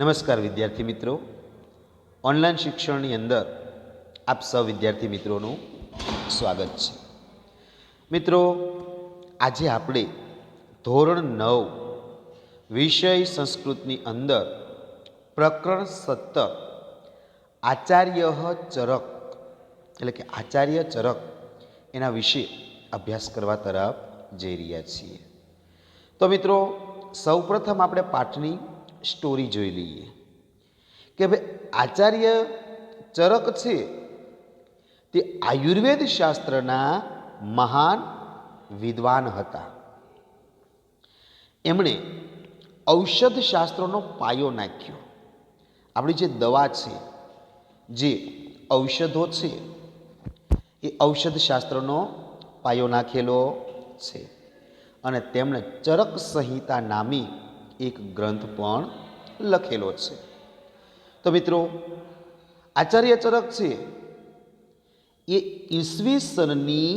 નમસ્કાર વિદ્યાર્થી મિત્રો, ઓનલાઈન શિક્ષણની અંદર આપ સૌ વિદ્યાર્થી મિત્રોનું સ્વાગત છે. મિત્રો, આજે આપણે ધોરણ 9 વિષય સંસ્કૃતની અંદર પ્રકરણ 17 આચાર્ય ચરક એટલે કે આચાર્ય ચરક એના વિશે અભ્યાસ કરવા તરફ જઈ રહ્યા છીએ. તો મિત્રો, સૌપ્રથમ આપણે પાઠની સ્ટોરી જોઈ લઈએ કે ભાઈ આચાર્ય ચરક છે તે આયુર્વેદ શાસ્ત્રના મહાન વિદ્વાન હતા. એમણે ઔષધ શાસ્ત્રનો પાયો નાખ્યો. આપણી જે દવા છે, જે ઔષધો છે, એ ઔષધ શાસ્ત્રનો પાયો નાખેલો છે. અને તેમણે ચરક સંહિતા નામી એક ગ્રંથ પણ લખેલો છે. તો મિત્રો, આચાર્ય ચરક છે એ ઈસવીસનની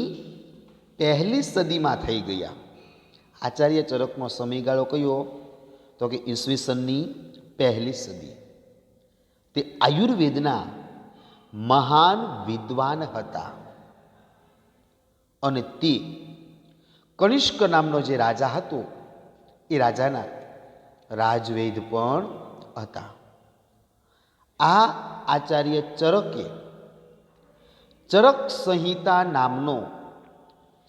1લી સદીમાં થઈ ગયા. આચાર્ય ચરકનો સમયગાળો કયો? તો કે ઈસવીસનની 1લી સદી. તે આયુર્વેદના મહાન વિદ્વાન હતા અને તે કનિષ્ક નામનો જે રાજા હતો એ રાજાના રાજવૈદ પણ હતા. આ આચાર્ય ચરકે ચરક સંહિતા નામનો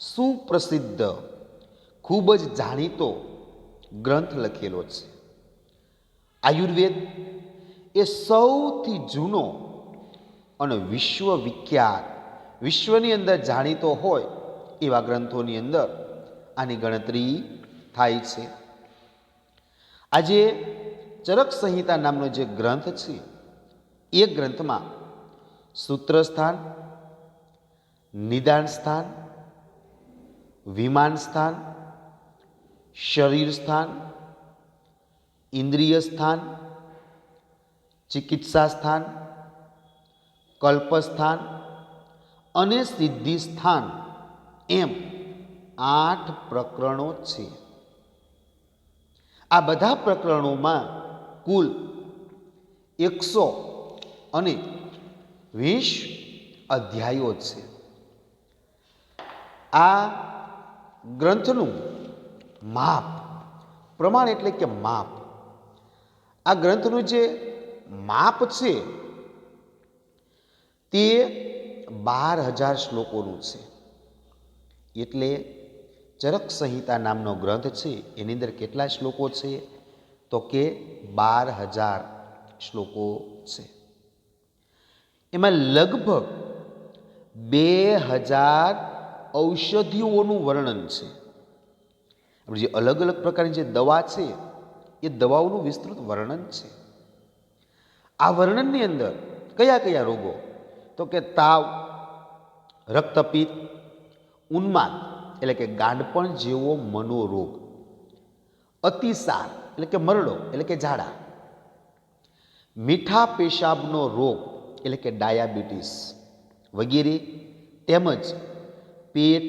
સુપ્રસિદ્ધ, ખૂબ જ જાણીતો ગ્રંથ લખેલો છે. આયુર્વેદ એ સૌથી જૂનો અને વિશ્વવિખ્યાત, વિશ્વની અંદર જાણીતો હોય એવા ગ્રંથોની અંદર આની ગણતરી થાય છે. આજે ચરક સંહિતા નામનો જે ગ્રંથ છે એ ગ્રંથમાં સૂત્ર સ્થાન, નિદાન સ્થાન, વિમાન સ્થાન, શરીર સ્થાન, ઇન્દ્રિય સ્થાન, ચિકિત્સા સ્થાન, કલ્પ સ્થાન અને સિદ્ધિ સ્થાન એમ 8 પ્રકરણો છે. આ બધા પ્રકરણોમાં કુલ 120 અધ્યાયો છે. આ ગ્રંથનું માપ, પ્રમાણ એટલે કે માપ, આ ગ્રંથનું જે માપ છે તે 12,000 શ્લોકોનું છે. એટલે ચરક સંહિતા નામનો ગ્રંથ છે એની અંદર કેટલા શ્લોકો છે? તો કે 12,000 શ્લોકો છે. એમાં લગભગ 2,000 ઔષધિઓનું વર્ણન છે. જે અલગ અલગ પ્રકારની જે દવા છે એ દવાઓનું વિસ્તૃત વર્ણન છે. આ વર્ણનની અંદર કયા કયા રોગો? તો કે તાવ, રક્તપિત્ત, ઉન્માદ એટલે કે ગાંડપણ જેવો મનોરોગ, અતિસાર એટલે કે મરડો એટલે કે ઝાડા, મીઠા પેશાબનો રોગ એટલે કે ડાયાબિટીસ વગેરે, તેમજ પેટ,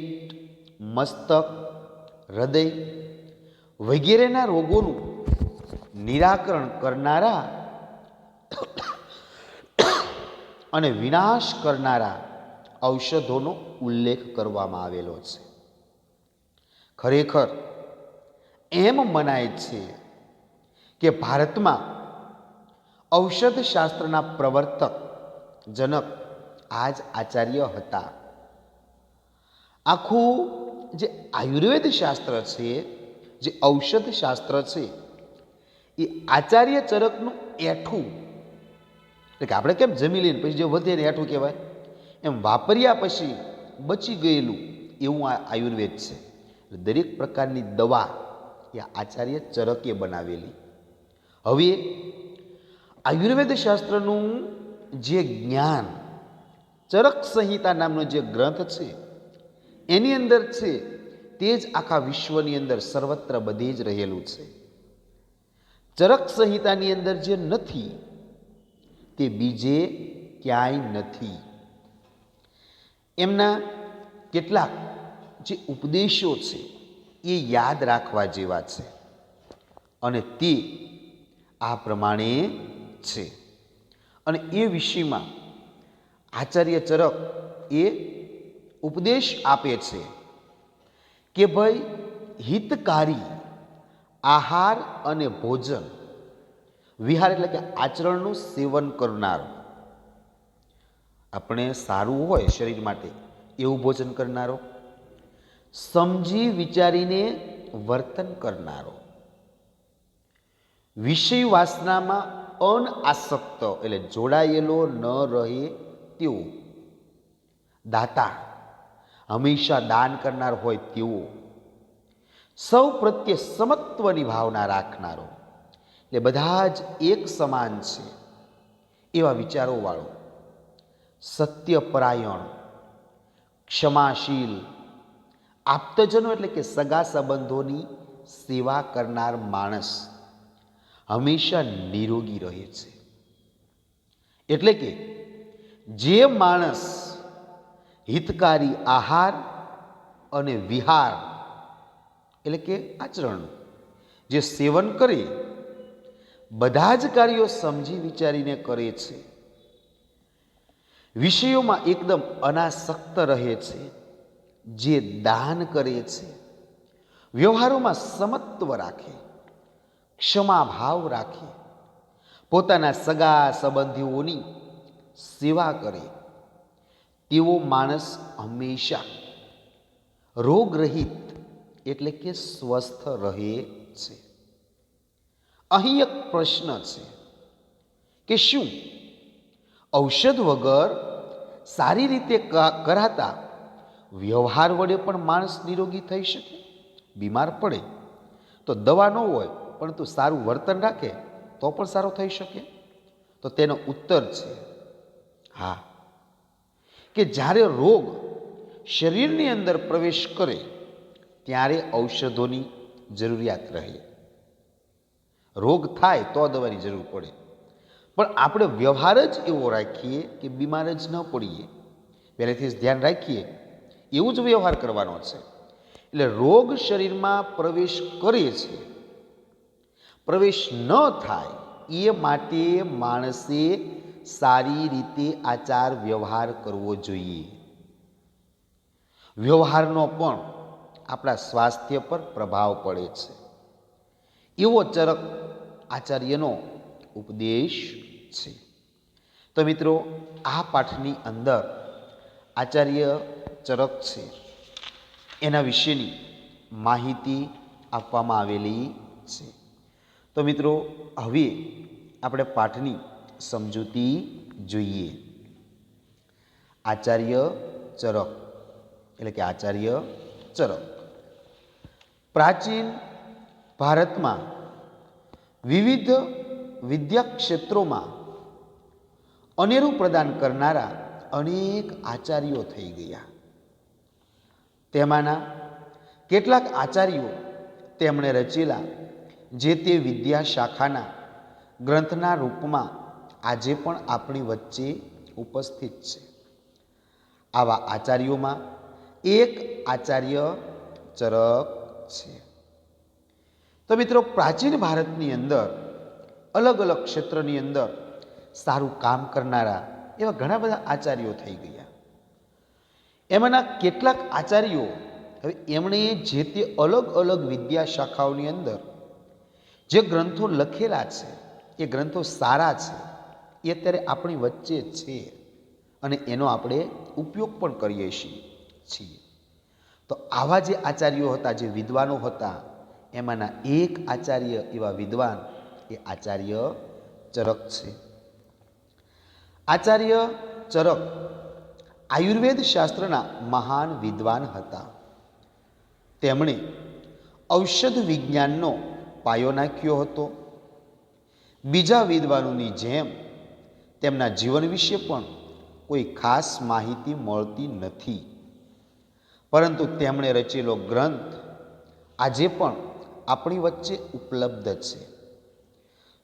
મસ્તક, હૃદય વગેરેના રોગોનું નિરાકરણ કરનારા અને વિનાશ કરનારા ઔષધોનો ઉલ્લેખ કરવામાં આવેલો છે. ખરેખર એમ મનાય છે કે ભારતમાં ઔષધ શાસ્ત્રના પ્રવર્તક જનક આ જ આચાર્ય હતા. આખું જે આયુર્વેદ શાસ્ત્ર છે, જે ઔષધ શાસ્ત્ર છે, એ આચાર્ય ચરકનું એઠું, એટલે કે આપણે કેમ જમી લઈને પછી જે વધે ને એઠું કહેવાય, એમ વાપર્યા પછી બચી ગયેલું એવું આ આયુર્વેદ છે. દરેક પ્રકારની દવા એ આચાર્ય ચરકે બનાવેલી. હવે આયુર્વેદ શાસ્ત્રનું જે જ્ઞાન ચરક સંહિતા નામનો જે ગ્રંથ છે એની અંદર છે તે જ આખા વિશ્વની અંદર સર્વત્ર બધે જ રહેલું છે. ચરક સંહિતાની અંદર જે નથી તે બીજે ક્યાંય નથી. એમના કેટલાક જે ઉપદેશો છે એ યાદ રાખવા જેવા છે અને તે આ પ્રમાણે છે. અને એ વિષયમાં આચાર્ય ચરક એ ઉપદેશ આપે છે કે ભાઈ હિતકારી આહાર અને ભોજન, વિહાર એટલે કે આચરણનું સેવન કરનારો, આપણે સારું હોય શરીર માટે એવું ભોજન કરનારો, સમજી વિચારીને વર્તન કરનારો, વિષય વાસનામાં અનાસક્ત એટલે જોડાયેલો ન રહે તેવો, દાતા હંમેશા દાન કરનાર હોય તેવો, સૌ પ્રત્યે સમત્વની ભાવના રાખનારો, એટલે બધા જ એક સમાન છે એવા વિચારોવાળો, સત્યપરાયણ, ક્ષમાશીલ, આપ્તજનો એટલે કે સગા સંબંધોની સેવા કરનાર માણસ હંમેશા નિરોગી રહે છે. એટલે કે જે માણસ હિતકારી આહાર અને વિહાર એટલે કે આચરણનું જે સેવન કરે, બધા જ કાર્યો સમજી વિચારીને કરે છે, વિષયોમાં એકદમ અનાસક્ત રહે છે, જે દાન કરે છે, વ્યવહારોમાં સમત્વ રાખે, ક્ષમાભાવ રાખે, પોતાના સગા સંબંધીઓની સેવા કરે, તેવો માણસ હંમેશા રોગરહિત એટલે કે સ્વસ્થ રહે છે. અહીં એક પ્રશ્ન છે કે શું ઔષધ વગર સારી રીતે કરાતા વ્યવહાર વડે પણ માણસ નિરોગી થઈ શકે? બીમાર પડે તો દવા ન હોય પરંતુ સારું વર્તન રાખે તો પણ સારો થઈ શકે? તો તેનો ઉત્તર છે હા. કે જ્યારે રોગ શરીરની અંદર પ્રવેશ કરે ત્યારે ઔષધોની જરૂરિયાત રહે. રોગ થાય તો દવાની જરૂર પડે, પણ આપણે વ્યવહાર જ એવો રાખીએ કે બીમાર જ ન પડીએ, પહેલેથી જ ધ્યાન રાખીએ એવું જ વ્યવહાર કરવાનો છે. એટલે રોગ શરીરમાં પ્રવેશ કરે છે, પ્રવેશ ન થાય એ માટે માણસે સારી રીતે આચાર વ્યવહાર કરવો જોઈએ. વ્યવહારનો પણ આપણા સ્વાસ્થ્ય પર પ્રભાવ પડે છે, એવો ચરક આચાર્યનો ઉપદેશ છે. તો મિત્રો, આ પાઠની અંદર આચાર્ય ચરક છે એના વિશેની માહિતી આપવામાં આવેલી છે. તો મિત્રો, હવે આપણે પાઠની સમજૂતી જોઈએ. આચાર્ય ચરક એટલે કે આચાર્ય ચરક પ્રાચીન ભારતમાં વિવિધ વિદ્યા ક્ષેત્રોમાં અનેરું પ્રદાન કરનારા અનેક આચાર્યો થઈ ગયા. તેમાંના કેટલાક આચાર્યો તેમણે રચેલા જે તે વિદ્યા શાખાના ગ્રંથના રૂપમાં આજે પણ આપણી વચ્ચે ઉપસ્થિત છે. આવા આચાર્યોમાં એક આચાર્ય ચરક છે. તો મિત્રો, પ્રાચીન ભારતની અંદર અલગ અલગ ક્ષેત્રની અંદર સારું કામ કરનારા એવા ઘણા બધા આચાર્યો થઈ ગયા. એમાંના કેટલાક આચાર્યો હવે એમણે જે તે અલગ અલગ વિદ્યા શાખાઓની અંદર જે ગ્રંથો લખેલા છે એ ગ્રંથો સારા છે, એ અત્યારે આપણી વચ્ચે છે અને એનો આપણે ઉપયોગ પણ કરીએ છીએ. તો આવા જે આચાર્યો હતા, જે વિદ્વાનો હતા, એમાંના એક આચાર્ય એવા વિદ્વાન એ આચાર્ય ચરક છે. આચાર્ય ચરક આયુર્વેદ શાસ્ત્રના મહાન વિદ્વાન હતા. તેમણે ઔષધ વિજ્ઞાનનો પાયો નાખ્યો હતો. બીજા વિદ્વાનોની જેમ તેમના જીવન વિશે પણ કોઈ ખાસ માહિતી મળતી નથી, પરંતુ તેમણે રચેલો ગ્રંથ આજે પણ આપણી વચ્ચે ઉપલબ્ધ છે.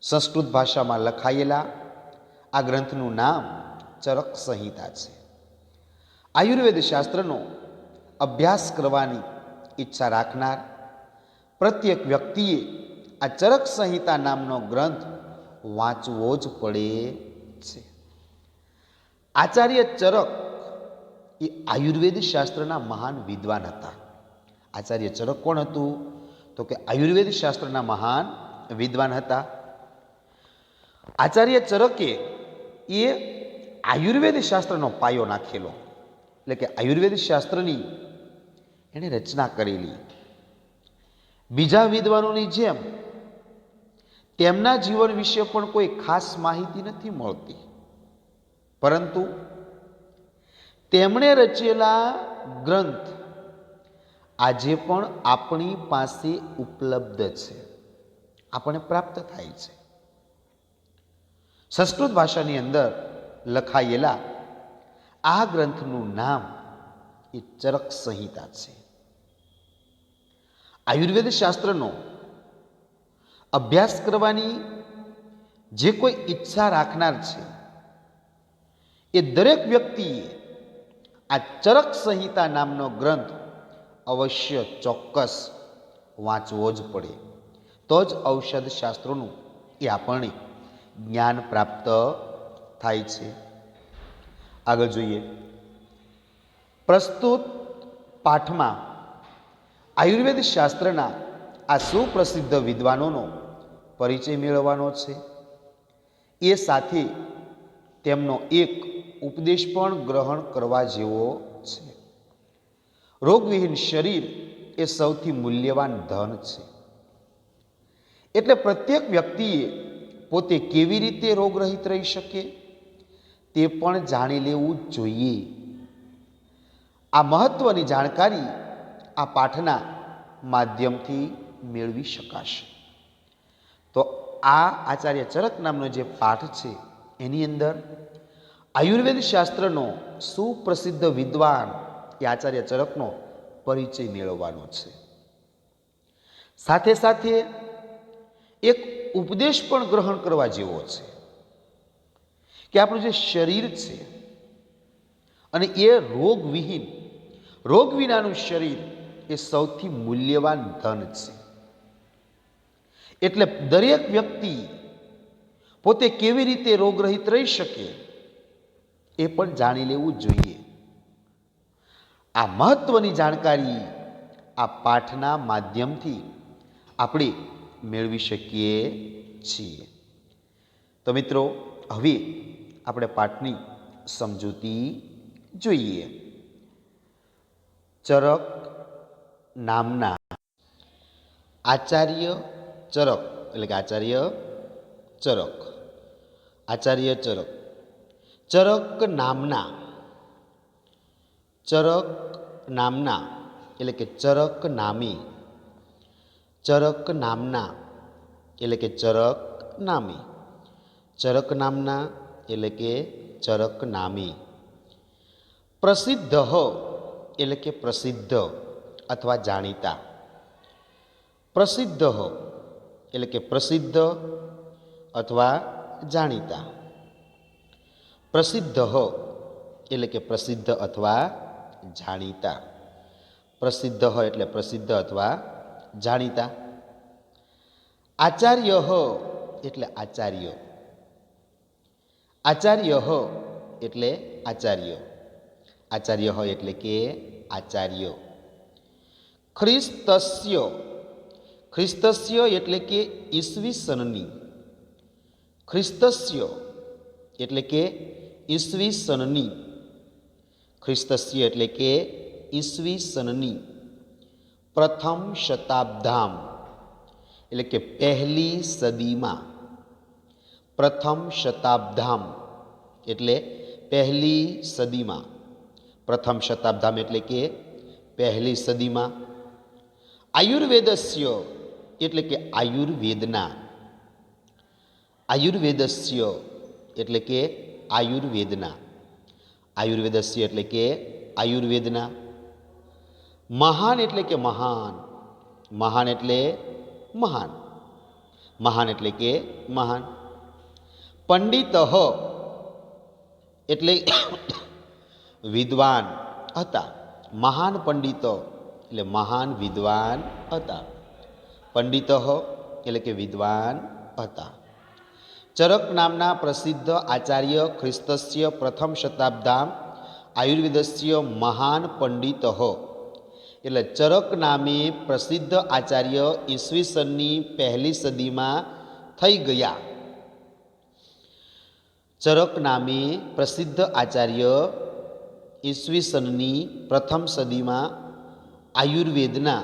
સંસ્કૃત ભાષામાં લખાયેલા આ ગ્રંથનું નામ ચરક સંહિતા છે. આયુર્વેદ શાસ્ત્રનો અભ્યાસ કરવાની ઈચ્છા રાખનાર પ્રત્યેક વ્યક્તિએ આ ચરક સંહિતા નામનો ગ્રંથ વાંચવો જ પડે છે. આચાર્ય ચરક એ આયુર્વેદ શાસ્ત્રના મહાન વિદ્વાન હતા. આચાર્ય ચરક કોણ હતું? તો કે આયુર્વેદ શાસ્ત્રના મહાન વિદ્વાન હતા. આચાર્ય ચરકે એ આયુર્વેદ શાસ્ત્રનો પાયો નાખેલો, એટલે કે આયુર્વેદ શાસ્ત્રની એણે રચના કરેલી. બીજા વિદ્વાનોની જેમ તેમના જીવન વિશે પણ કોઈ ખાસ માહિતી નથી મળતી, પરંતુ તેમણે રચેલા ગ્રંથ આજે પણ આપણી પાસે ઉપલબ્ધ છે, આપણને પ્રાપ્ત થાય છે. સંસ્કૃત ભાષાની અંદર લખાયેલા આ ગ્રંથનું નામ એ ચરક સંહિતા છે. આયુર્વેદ શાસ્ત્રનો અભ્યાસ કરવાની જે કોઈ ઈચ્છા રાખનાર છે એ દરેક વ્યક્તિએ આ ચરક સંહિતા નામનો ગ્રંથ અવશ્ય ચોક્કસ વાંચવો જ પડે, તો જ ઔષધ શાસ્ત્રોનું એ આપણને જ્ઞાન પ્રાપ્ત થાય છે. આગળ જોઈએ. પ્રસ્તુત પાઠમાં આયુર્વેદ શાસ્ત્રના આ સુપ્રસિદ્ધ વિદ્વાનોનો પરિચય મેળવવાનો છે. એ સાથે તેમનો એક ઉપદેશ પણ ગ્રહણ કરવા જેવો છે. રોગવિહીન શરીર એ સૌથી મૂલ્યવાન ધન છે. એટલે પ્રત્યેક વ્યક્તિએ પોતે કેવી રીતે રોગરહિત રહી શકે તે પણ જાણી લેવું જોઈએ. આ મહત્વની જાણકારી આ પાઠના માધ્યમથી મેળવી શકાશે. તો આ આચાર્ય ચરક નામનો જે પાઠ છે એની અંદર આયુર્વેદ શાસ્ત્રનો સુપ્રસિદ્ધ વિદ્વાન એ આચાર્ય ચરકનો પરિચય મેળવવાનો છે. સાથે સાથે એક ઉપદેશ પણ ગ્રહણ કરવા જેવો છે કે આપણું જે શરીર છે અને એ રોગવિહીન, રોગ વિનાનું શરીર એ સૌથી મૂલ્યવાન ધન છે. એટલે દરેક વ્યક્તિ પોતે કેવી રીતે રોગરહિત રહી શકે એ પણ જાણી લેવું જોઈએ. આ મહત્વની જાણકારી આ પાઠના માધ્યમથી આપણે મેળવી શકીએ છીએ. તો મિત્રો, હવે આપણે પાઠની સમજૂતી જોઈએ. ચરક નામના આચાર્ય ચરક, એટલે કે આચાર્ય ચરક, આચાર્ય ચરક, ચરક નામના, ચરક નામના એટલે કે ચરક નામી, ચરક નામના એટલે કે ચરક નામી, ચરક નામના એટલે કે ચરક નામી, પ્રસિદ્ધ એટલે કે પ્રસિદ્ધ અથવા જાણીતા, પ્રસિદ્ધ એટલે કે પ્રસિદ્ધ અથવા જાણીતા, પ્રસિદ્ધ એટલે કે પ્રસિદ્ધ અથવા જાણીતા, પ્રસિદ્ધ એટલે પ્રસિદ્ધ અથવા જાણીતા, આચાર્ય એટલે આચાર્ય, આચાર્ય એટલે આચાર્ય, આચાર્ય એટલે કે આચાર્ય, ખ્રિસ્તસ્ય, ખ્રિસ્તસ્ય એટલે કે ઈસવીસનની, ખ્રિસ્તસ્ય એટલે કે ઈસવીસનની, ખ્રિસ્તસ્ય એટલે કે ઈસવીસનની, પ્રથમ શતાબ્દામ એટલે કે પહેલી સદીમાં, પ્રથમ શતાબ્દામ એટલે પહેલી સદીમાં, પ્રથમ શતાબ્દામ એટલે કે પહેલી સદીમાં, આયુર્વેદસ્ય એટલે કે આયુર્વેદના, આયુર્વેદસ્ય એટલે કે આયુર્વેદના, આયુર્વેદસ્ય એટલે કે આયુર્વેદના, મહાન એટલે કે મહાન, મહાન એટલે મહાન, મહાન એટલે કે મહાન, પંડિત એટલે વિદ્વાન હતા, મહાન પંડિતો એટલે મહાન વિદ્વાન હતા, પંડિત એટલે કે વિદ્વાન હતા, ચરક નામના પ્રસિદ્ધ આચાર્ય ખ્રિસ્તસ્ય પ્રથમ શતાબ્દામ આયુર્વેદસ્ય મહાન પંડિત એટલે ચરક નામે પ્રસિદ્ધ આચાર્ય ઈસવીસનની પહેલી સદીમાં થઈ ગયા. ચરક નામે પ્રસિદ્ધ આચાર્ય ઈસવીસનની પ્રથમ સદીમાં આયુર્વેદના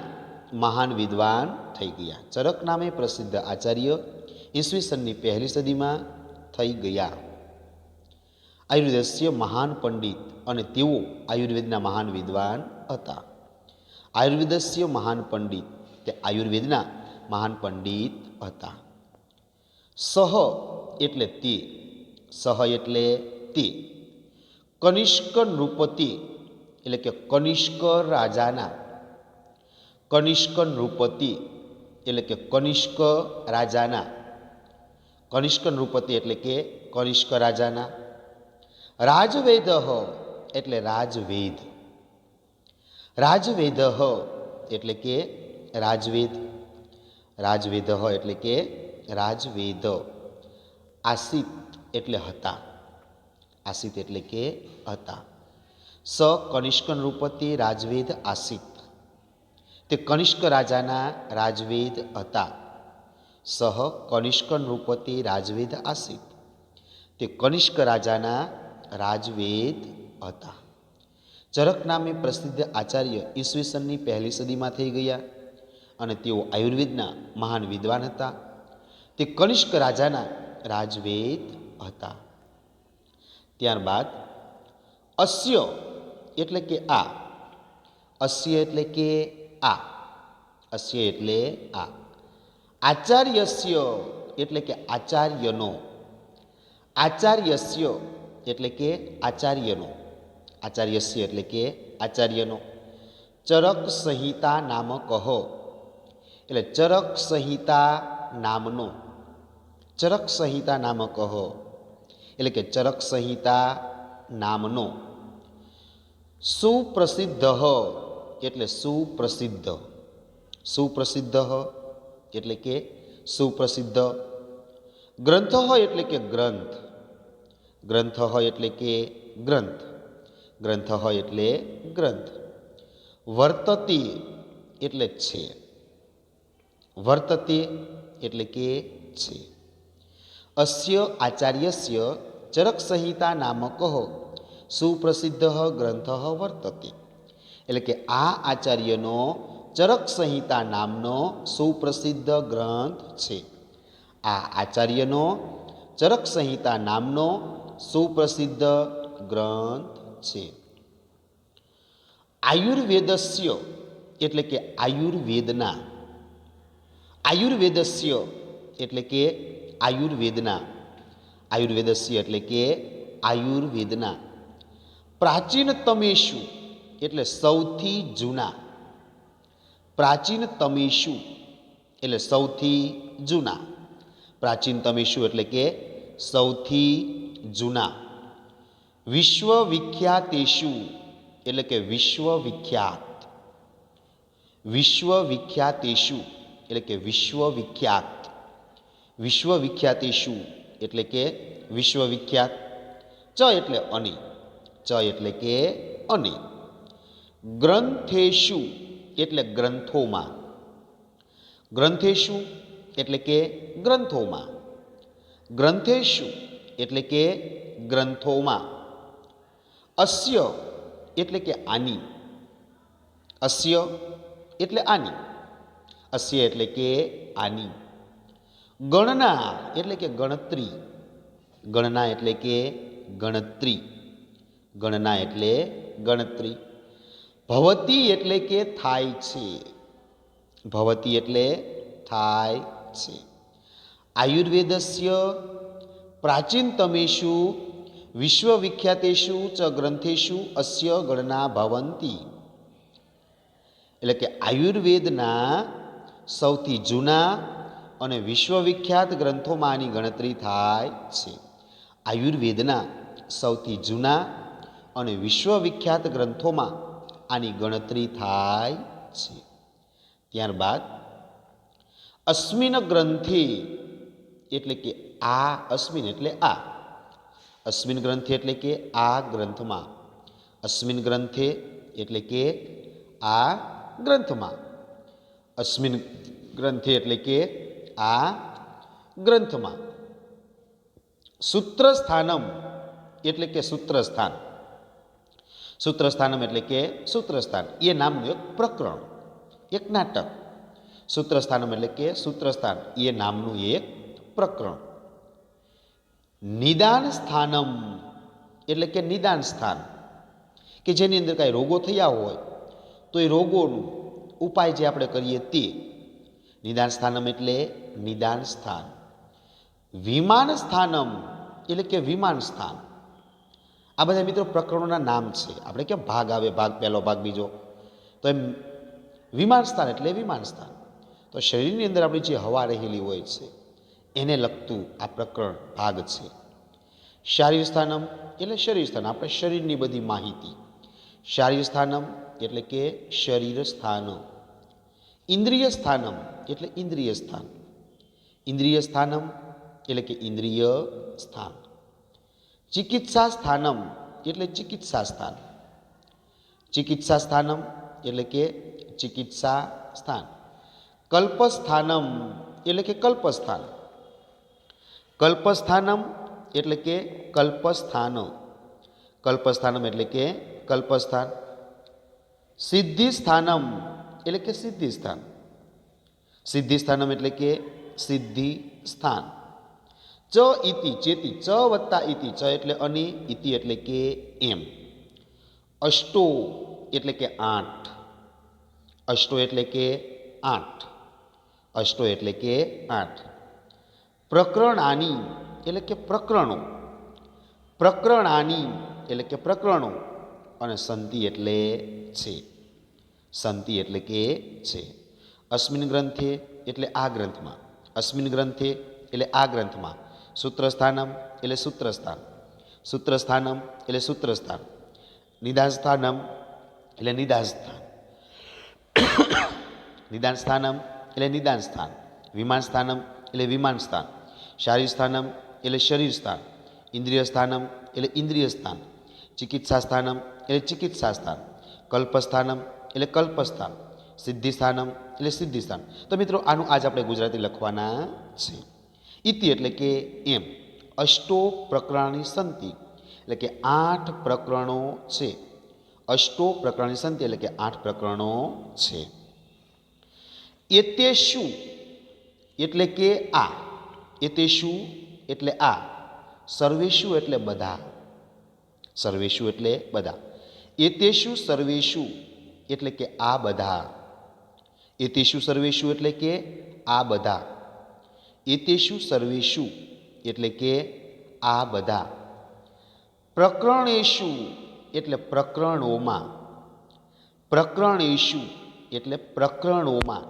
મહાન વિદ્વાન થઈ ગયા. ચરક નામે પ્રસિદ્ધ આચાર્ય ઈસવીસનની પહેલી સદીમાં થઈ ગયા. આયુર્વેદસ્ય મહાન પંડિત અને તેઓ આયુર્વેદના મહાન વિદ્વાન હતા. આયુર્વેદસ્ય મહાન પંડિત તે આયુર્વેદના મહાન પંડિત હતા. સહ એટલે તે, સહ એટલે તે, કનિષ્ક નૃપતિ એટલે કે કનિષ્ક રાજાના, કનિષ્ક નૃપતિ એટલે કે કનિષ્ક રાજાના, કનિષ્ક નૃપતિ એટલે કે કનિષ્ક રાજાના, રાજવેદ એટલે રાજવેદ, રાજવેદ એટલે કે રાજવેદ, રાજવેદ એટલે કે રાજવેદ, આસિત એટલે હતા, આસિત એટલે કે હતા. સ કનિષ્ક નૃપતિ રાજવેદ આસિત, તે કનિષ્ક રાજાના રાજવેદ હતા. સહ કનિષ્ક નૃપતિ રાજવેદ આસિત, તે કનિષ્ક રાજાના રાજવેદ હતા. ચરક નામે પ્રસિદ્ધ આચાર્ય ઈસવીસનની પહેલી સદીમાં થઈ ગયા અને તેઓ આયુર્વેદના મહાન વિદ્વાન હતા. તે કનિષ્ક રાજાના રાજવેદ હતા. ત્યારબાદ અસ્ય એટલે કે આ, અસ્ય એટલે કે આ, અસ્ય એટલે આ, આચાર્યસ્ય એટલે કે આચાર્યનો, આચાર્યસ્ય એટલે કે આચાર્યનો, આચાર્યસ્ય એટલે કે આચાર્યનો, ચરક સંહિતા નામક એટલે ચરક સંહિતા નામનો, ચરક સંહિતા નામક એટલે કે ચરક સંહિતા નામનો, સુપ્રસિદ્ધ એટલે સુપ્રસિદ્ધ, સુપ્રસિદ્ધ એટલે કે સુપ્રસિદ્ધ, ગ્રંથ એટલે કે ગ્રંથ, ગ્રંથ એટલે કે ગ્રંથ, ગ્રંથ એટલે ગ્રંથ, વર્તતે એટલે છે, વર્તતે એટલે કે છે. અસ્ય આચાર્યસ્ય ચરક સંહિતા નામક સુપ્રસિદ્ધ ગ્રંથ વર્તતે એટલે કે આ આચાર્યનો ચરક સંહિતા નામનો સુપ્રસિદ્ધ ગ્રંથ છે. આ આચાર્યનો ચરક સંહિતા નામનો સુપ્રસિદ્ધ ગ્રંથ છે. આયુર્વેદસ્ય એટલે કે આયુર્વેદના, આયુર્વેદસ્ય એટલે કે આયુર્વેદના, આયુર્વેદસ્ય એટલે કે આયુર્વેદના, પ્રાચીનતમેષુ એટલે સૌથી જૂના, પ્રાચીનતમેષુ એટલે સૌથી જૂના, પ્રાચીનતમેષુ એટલે કે સૌથી જૂના, વિશ્વવિખ્યાતેષુ એટલે કે વિશ્વવિખ્યાત, વિશ્વવિખ્યાતેષુ એટલે કે વિશ્વવિખ્યાત, વિશ્વવિખ્યાતેષુ એટલે કે વિશ્વવિખ્યાત, ચ એટલે અને, ચ એટલે કે અને, ગ્રંથેષુ એટલે ગ્રંથોમાં, ગ્રંથેષુ એટલે કે ગ્રંથોમાં, ગ્રંથેષુ એટલે કે ગ્રંથોમાં, અસ્ય એટલે કે આની, અસ્ય એટલે આની, અસ્ય એટલે કે આની, ગણના એટલે કે ગણતરી, ગણના એટલે કે ગણતરી, ગણના એટલે ગણતરી, ભવતી એટલે કે થાય છે, ભવતી એટલે થાય છે. આયુર્વેદસ્ય પ્રાચીનતમેષુ વિશ્વવિખ્યાતેષુ ચ ગ્રંથેષુ અસ્ય ગણના ભવંતી એટલે કે આયુર્વેદના સૌથી જૂના અને વિશ્વવિખ્યાત ગ્રંથોમાં આની ગણતરી થાય છે. આયુર્વેદના સૌથી જૂના અને વિશ્વવિખ્યાત ગ્રંથોમાં આની ગણતરી થાય છે. ત્યારબાદ અસ્મિન ગ્રંથે એટલે કે આ, અસ્મિન એટલે આ, અસ્મિન ગ્રંથે એટલે કે આ ગ્રંથમાં, અસ્મિન ગ્રંથે એટલે કે આ ગ્રંથમાં, અસ્મિન ગ્રંથે એટલે કે આ ગ્રંથમાં. સૂત્રસ્થાનમ એટલે કે સૂત્રસ્થાન, સૂત્રસ્થાનમ એટલે કે સૂત્રસ્થાન એ નામનું એક પ્રકરણ, એક નાટક. સૂત્રસ્થાનમ એટલે કે સૂત્રસ્થાન એ નામનું એક પ્રકરણ. નિદાન સ્થાનમ એટલે કે નિદાન સ્થાન, કે જેની અંદર કાંઈ રોગો થયા હોય તો એ રોગોનું ઉપાય જે આપણે કરીએ તે. નિદાન સ્થાનમ એટલે નિદાન સ્થાન. વિમાન સ્થાનમ એટલે કે વિમાન સ્થાન. આ બધા મિત્રો પ્રકરણોના નામ છે. આપણે કેમ ભાગ આવે, ભાગ પહેલો, ભાગ બીજો, તો એમ વિમાન સ્થાન એટલે વિમાન સ્થાન. તો શરીરની અંદર આપણી જે હવા રહેલી હોય છે એને લગતું આ પ્રકરણ ભાગ છે. શારીર સ્થાનમ એટલે શરીર સ્થાન, આપણે શરીરની બધી માહિતી. શારીર સ્થાનમ એટલે કે શરીર સ્થાન. ઇન્દ્રિય સ્થાનમ એટલે ઇન્દ્રિય સ્થાન. ઇન્દ્રિય સ્થાનમ એટલે કે ઇન્દ્રિય સ્થાન. ચિકિત્સા સ્થાનમ એટલે ચિકિત્સા સ્થાન. ચિકિત્સા સ્થાનમ એટલે કે ચિકિત્સા સ્થાન. કલ્પસ્થાનમ એટલે કે કલ્પસ્થાન. કલ્પસ્થાનમ એટલે કે કલ્પસ્થાન. કલ્પસ્થાનમ એટલે કે કલ્પસ્થાન. સિદ્ધિસ્થાનમ એટલે કે સિદ્ધિસ્થાન. સિદ્ધિસ્થાનમ એટલે કે સિદ્ધિ સ્થાન. ચ ઇતિ ચેતી, ચ વત્તા ઇતિ, ચ એટલે અની, ઇતિ એટલે કે એમ. અષ્ટો એટલે કે આઠ. અષ્ટો એટલે કે આઠ. અષ્ટો એટલે કે આઠ. પ્રકરણાની એટલે કે પ્રકરણો. પ્રકરણાની એટલે કે પ્રકરણો. અને સંતિ એટલે છે. સંતિ એટલે કે છે. અસ્મિન ગ્રંથે એટલે આ ગ્રંથમાં. અસ્મિન ગ્રંથે એટલે આ ગ્રંથમાં. સૂત્રસ્થાનમ એટલે સૂત્રસ્થાન. સૂત્રસ્થાનમ એટલે સૂત્રસ્થાન. નિદાન સ્થાનમ એટલે નિદાન સ્થાન. નિદાન સ્થાનમ એટલે નિદાન સ્થાન. વિમાન સ્થાનમ એટલે વિમાન સ્થાન. શારીર સ્થાનમ એટલે શરીર સ્થાન. ઇન્દ્રિય સ્થાનમ એટલે ઇન્દ્રિય સ્થાન. ચિકિત્સા સ્થાનમ એટલે ચિકિત્સા સ્થાન. કલ્પસ્થાનમ એટલે કલ્પસ્થાન. સિદ્ધિસ્થાનમ એટલે સિદ્ધિસ્થાન. તો મિત્રો આનું આજ આપણે ગુજરાતી લખવાના છે. ઇતિ એટલે કે એમ. અષ્ટો પ્રકરણાની સંતિ એટલે કે આઠ પ્રકરણો છે. અષ્ટો પ્રકરણની સંતિ એટલે કે આઠ પ્રકરણો છે. એતેષુ એટલે કે આ. એતેષુ એટલે આ. સર્વેષુ એટલે બધા. સર્વેષુ એટલે બધા. એતેષુ સર્વેષુ એટલે કે આ બધા. એતેષુ સર્વેષુ એટલે કે આ બધા. એતેષુ સર્વેષુ એટલે કે આ બધા. પ્રકરણેષુ એટલે પ્રકરણોમાં. પ્રકરણેષુ એટલે પ્રકરણોમાં.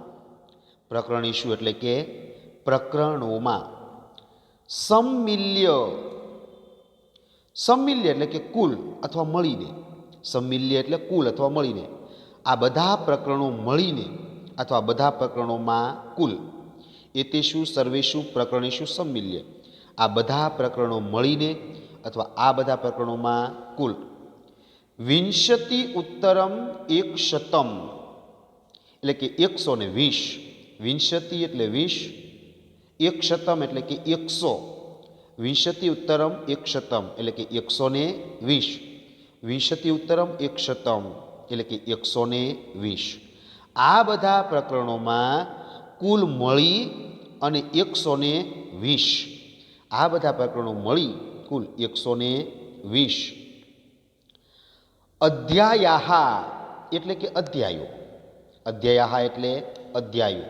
પ્રકરણેષુ એટલે કે પ્રકરણોમાં. સમ્મિલ્ય. સમ્મિલ્ય એટલે કે કુલ અથવા મળીને. સમ્મિલ્ય એટલે કુલ અથવા મળીને. આ બધા પ્રકરણો મળીને અથવા બધા પ્રકરણોમાં કુલ. એતેષુ સર્વેષુ પ્રકરણેષુ સમ્મિલ્ય. આ બધા પ્રકરણો મળીને અથવા આ બધા પ્રકરણોમાં કુલ. વિંશતિ ઉત્તરમ એક શતમ એટલે કે 120. વિંશતિ એટલે 20. એક શતમ એટલે કે 100. વિંશતિ ઉત્તરમ એક શતમ એટલે કે 120. વિંશતિ ઉત્તરમ એક શતમ એટલે કે 120. આ બધા પ્રકરણોમાં કુલ મળી અને 120. આ બધા પ્રકરણો મળી કુલ 120. અધ્યાયાહા એટલે કે અધ્યાયો. અધ્યાયાહા એટલે અધ્યાયો.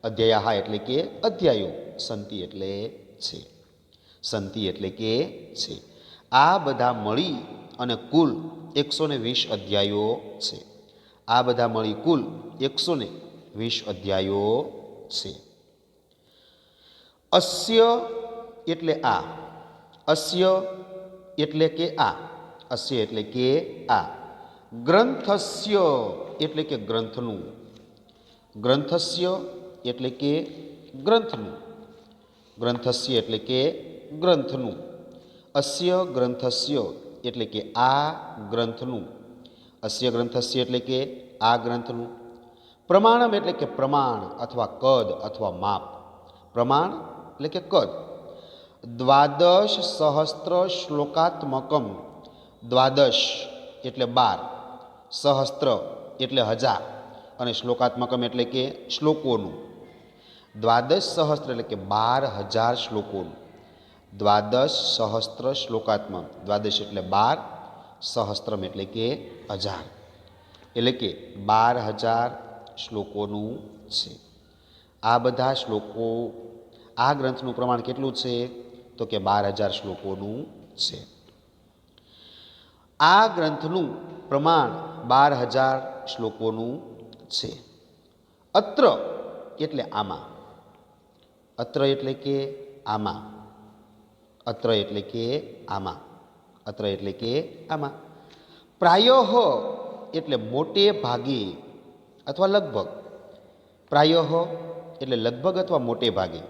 અધ્યાયાહા એટલે કે અધ્યાયો. સંતિ એટલે છે. સંતિ એટલે કે છે. આ બધા મળી અને કુલ 120 અધ્યાયો છે. આ બધા મળી કુલ 120 અધ્યાયો છે. અસ્ય એટલે આ. અસ્ય એટલે કે આ. અસ્ય એટલે કે આ. ગ્રંથસ્ય એટલે કે ગ્રંથનું. ગ્રંથસ્ય એટલે કે ગ્રંથનું. ગ્રંથસ્ય એટલે કે ગ્રંથનું, અસ્ય ગ્રંથસ્ય એટલે કે આ ગ્રંથનું, અસ્ય ગ્રંથસ્ય એટલે કે આ ગ્રંથનું. પ્રમાણમ એટલે કે પ્રમાણ અથવા કદ અથવા માપ. પ્રમાણ એટલે કે કદ. દ્વાદશ સહસ્ત્ર શ્લોકાત્મકમ, દ્વાદશ એટલે 12, સહસ્ત્ર એટલે 1000 અને શ્લોકાત્મકમ એટલે કે શ્લોકોનું. દ્વાદશ સહસ્ત્ર એટલે કે 12,000 શ્લોકોનું. દ્વાદશ સહસ્ત્ર શ્લોકાત્મક, દ્વાદશ એટલે 12, સહસ્ત્રમ એટલે કે 1000, એટલે કે 12,000 શ્લોકોનું છે. આ બધા શ્લોકો, આ ગ્રંથનું પ્રમાણ કેટલું છે? તો કે 12,000 શ્લોકોનું છે. આ ગ્રંથનું પ્રમાણ 12,000 શ્લોકોનું છે. અત્ર એટલે આમાં, અત્ર એટલે કે આમાં, અત્ર એટલે કે આમાં, અત્ર એટલે કે આમાં. પ્રાયઃ એટલે મોટે ભાગે અથવા લગભગ. પ્રાયઃ એટલે લગભગ અથવા મોટે ભાગે.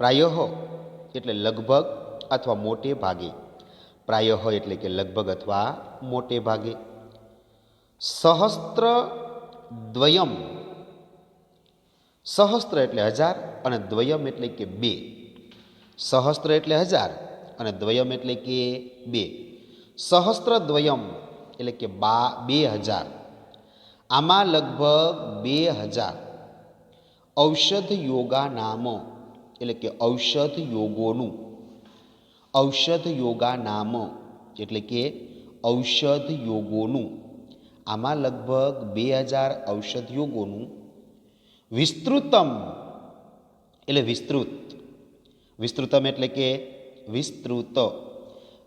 પ્રાયઃ એટલે લગભગ અથવા મોટે ભાગે. પ્રાયઃ એટલે કે લગભગ અથવા મોટે ભાગે. સહસ્ત્ર દ્વયમ, સહસ્ત્ર એટલે 1000 અને દ્વયમ એટલે કે 2. સહસ્ત્ર એટલે 1000 અને દ્વયમ એટલે કે 2. સહસ્ત્ર દ્વયમ એટલે કે 2000. આમાં લગભગ 2000 ઔષધ યોગા નામ એટલે કે ઔષધ યોગોનું, ઔષધ યોગા નામ એટલે કે ઔષધ યોગોનું. આમાં લગભગ 2000 ઔષધ યોગોનું. વિસ્તૃતમ એટલે વિસ્તૃત, વિસ્તૃતમ એટલે કે વિસ્તૃત.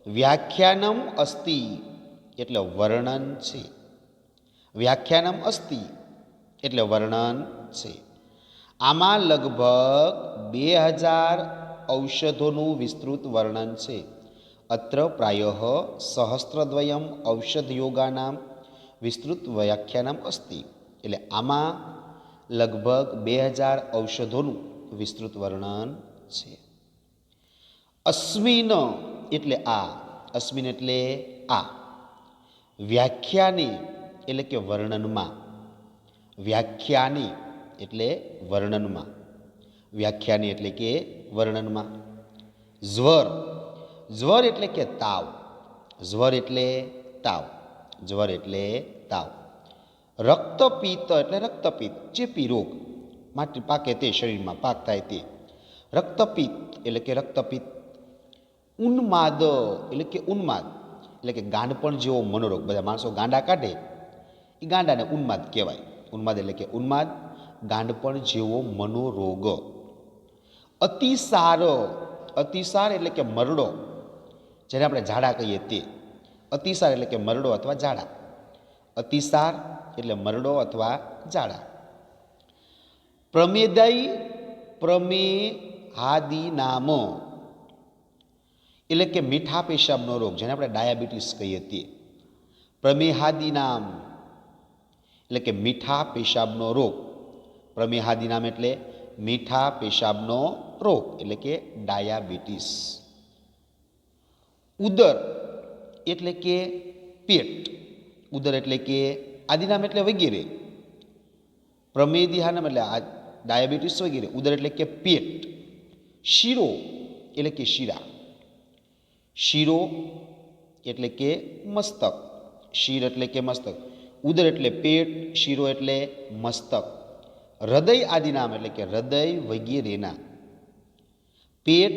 વ્યાખ્યાનમ અસ્તિ એટલે વર્ણન છે. વ્યાખ્યાનમ અસ્તિ એટલે વર્ણન છે. આમાં લગભગ 2000 ઔષધોનું વિસ્તૃત વર્ણન છે. અત્ર પ્રાયઃ સહસ્ત્રદ્વયમ ઔષધ યોગાનામ વિસ્તૃત વ્યાખ્યાનમ અસ્તિ. એટલે આમાં લગભગ 2000 ઔષધોનું વિસ્તૃત વર્ણન છે. અસ્મિન એટલે આ, અસ્મિન એટલે આ. વ્યાખ્યાની એટલે કે વર્ણનમાં, વ્યાખ્યાની એટલે વર્ણનમાં, વ્યાખ્યાની એટલે કે વર્ણનમાં. જ્વર, જ્વર એટલે કે તાવ, જ્વર એટલે તાવ, જ્વર એટલે તાવ. રક્તપિત્ત એટલે રક્તપિત્ત, ચેપી રોગ, માટે પાકે તે, શરીરમાં પાક થાય તે. રક્તપિત્ત એટલે કે રક્તપિત્ત. ઉન્માદ એટલે કે ઉન્માદ એટલે કે ગાંડપણ જેવો મનોરોગ. બધા માણસો ગાંડા કાઢે એ ગાંડાને ઉન્માદ કહેવાય. ઉન્માદ એટલે કે ઉન્માદ, ગાંડપણ જેવો મનોરોગ. અતિસાર, અતિસાર એટલે કે મરડો, જેને આપણે ઝાડા કહીએ તે. અતિસાર એટલે કે મરડો અથવા ઝાડા. અતિસાર એટલે મરડો અથવા ઝાડા. પ્રમેદય, પ્રમેહાદી નામ એટલે કે મીઠા પેશાબનો રોગ, જેને આપણે ડાયાબિટીસ કહીએ તે. પ્રમેહાદી નામ એટલે કે મીઠા પેશાબનો રોગ. પ્રમેહાદી નામ એટલે મીઠા પેશાબનો રોગ એટલે કે ડાયાબિટીસ. ઉદર એટલે કે પેટ, ઉદર એટલે કે આદિનામ એટલે વગેરે. પ્રમેદિહાનામ એટલે ડાયાબિટીસ વગેરે. ઉદર એટલે કે પેટ. શિરો એટલે કે શીરા, શિરો એટલે કે મસ્તક, શિર એટલે કે મસ્તક. ઉદર એટલે પેટ, શિરો એટલે મસ્તક. હૃદય આદિનામ એટલે કે હૃદય વગેરેના. પેટ,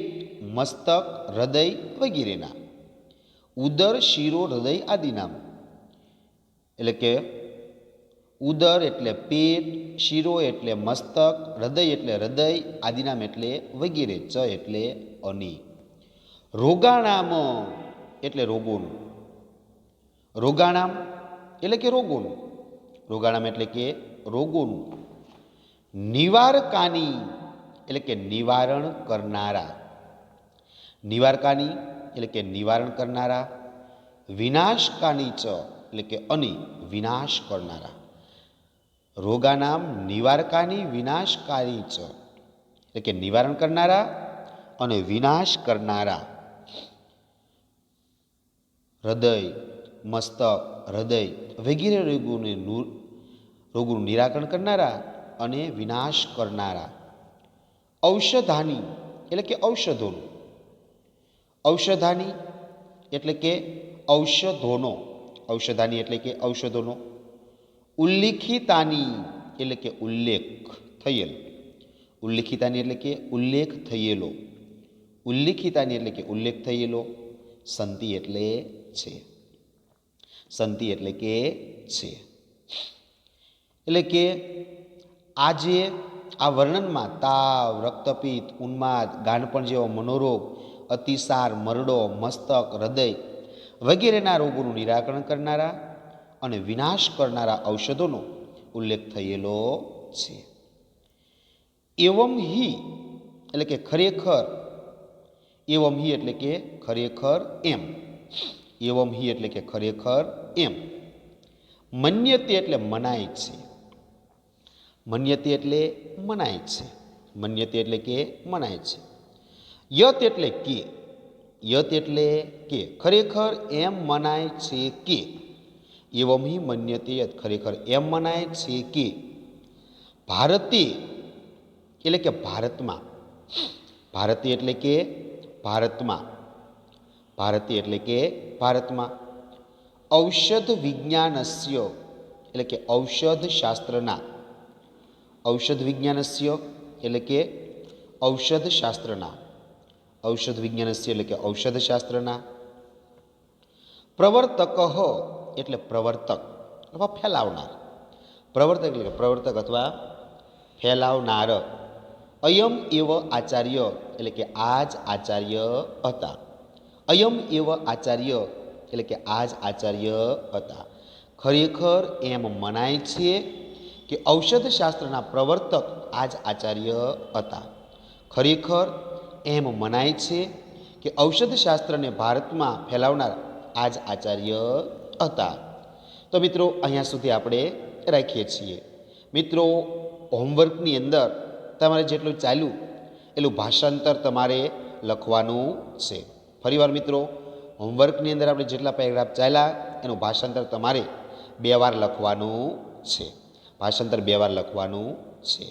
મસ્તક, હૃદય વગેરેના. ઉદર, શિરો, હૃદય આદિનામ એટલે કે ઉદર એટલે પેટ, શિરો એટલે મસ્તક, હૃદય એટલે હૃદય, આદિનામ એટલે વગેરે, ચ એટલે અની. રોગાણામ એટલે રોગોનું. રોગાણામ એટલે કે રોગોનું. રોગાણામ એટલે કે રોગોનું. નિવારકાની એટલે કે નિવારણ કરનારા. નિવારકાની એટલે કે નિવારણ કરનારા. વિનાશકાની ચ એટલે કે અની, વિનાશ કરનારા. રોગાનામ નિવારકાની વિનાશકારી ચ એટલે કે નિવારણ કરનારા અને વિનાશ કરનારા. હૃદય, મસ્તક, હૃદય વગેરે રોગોનું નિરાકરણ કરનારા અને વિનાશ કરનારા. ઔષધાની એટલે કે ઔષધોનું. ઔષધાની એટલે કે ઔષધોનો. ઔષધાની એટલે કે ઔષધોનો. ઉલ્લિખિતાની એટલે કે ઉલ્લેખ થયેલ. ઉલ્લિખિતાની એટલે કે ઉલ્લેખ થયેલો. ઉલ્લિખિતાની એટલે કે ઉલ્લેખ થયેલો. સંતિ એટલે છે. સંતિ એટલે કે છે. એટલે કે આજે આ વર્ણનમાં તાવ, રક્તપિત્ત, ઉન્માદ, ગાંઠપણ જેવો મનોરોગ, અતિસાર, મરડો, મસ્તક, હૃદય વગેરેના રોગોનું નિરાકરણ કરનારા અને વિનાશ કરનારા ઔષધોનો ઉલ્લેખ થયેલો છે. એવમ હિ એટલે કે ખરેખર. એવમ હિ એટલે કે ખરેખર એમ. એવમ હિ એટલે કે ખરેખર એમ. મન્યતે એટલે મનાય છે. મન્યતે એટલે મનાય છે. મન્યતે એટલે કે મનાય છે. યત એટલે કે. યત એટલે કે ખરેખર એમ મનાય છે કે. એવમ હિ મન્યતે યત ખરેખર એમ મનાય છે કે. ભારતે એટલે કે ભારતમાં. ભારતે એટલે કે ભારતમાં. ભારતે એટલે કે ભારતમાં. ઔષધ વિજ્ઞાનસ્ય એટલે કે ઔષધ શાસ્ત્રના. ઔષધ વિજ્ઞાનસ્ય એટલે કે ઔષધ શાસ્ત્રના. ઔષધ વિજ્ઞાનસ્ય એટલે કે ઔષધ શાસ્ત્રના. પ્રવર્તક એટલે પ્રવર્તક અથવા ફેલાવનાર. પ્રવર્તક એટલે કે પ્રવર્તક અથવા ફેલાવનાર. અયમ એવ આચાર્ય એટલે કે આ જ આચાર્ય હતા. અયમ એવ આચાર્ય એટલે કે આ જ આચાર્ય હતા. ખરેખર એમ મનાય છે કે ઔષધ શાસ્ત્રના પ્રવર્તક આ જ આચાર્ય હતા. ખરેખર એમ મનાય છે કે ઔષધ શાસ્ત્રને ભારતમાં ફેલાવનાર આ જ આચાર્ય હતા. તો મિત્રો અહીંયા સુધી આપણે રાખીએ છીએ. મિત્રો હોમવર્કની અંદર તમારે જેટલું ચાલ્યું એટલું ભાષાંતર તમારે લખવાનું છે. ફરીવાર મિત્રો હોમવર્કની અંદર આપણે જેટલા પેરેગ્રાફ ચાલ્યા એનું ભાષાંતર તમારે 2 વાર લખવાનું છે. ભાષાંતર 2 વાર લખવાનું છે.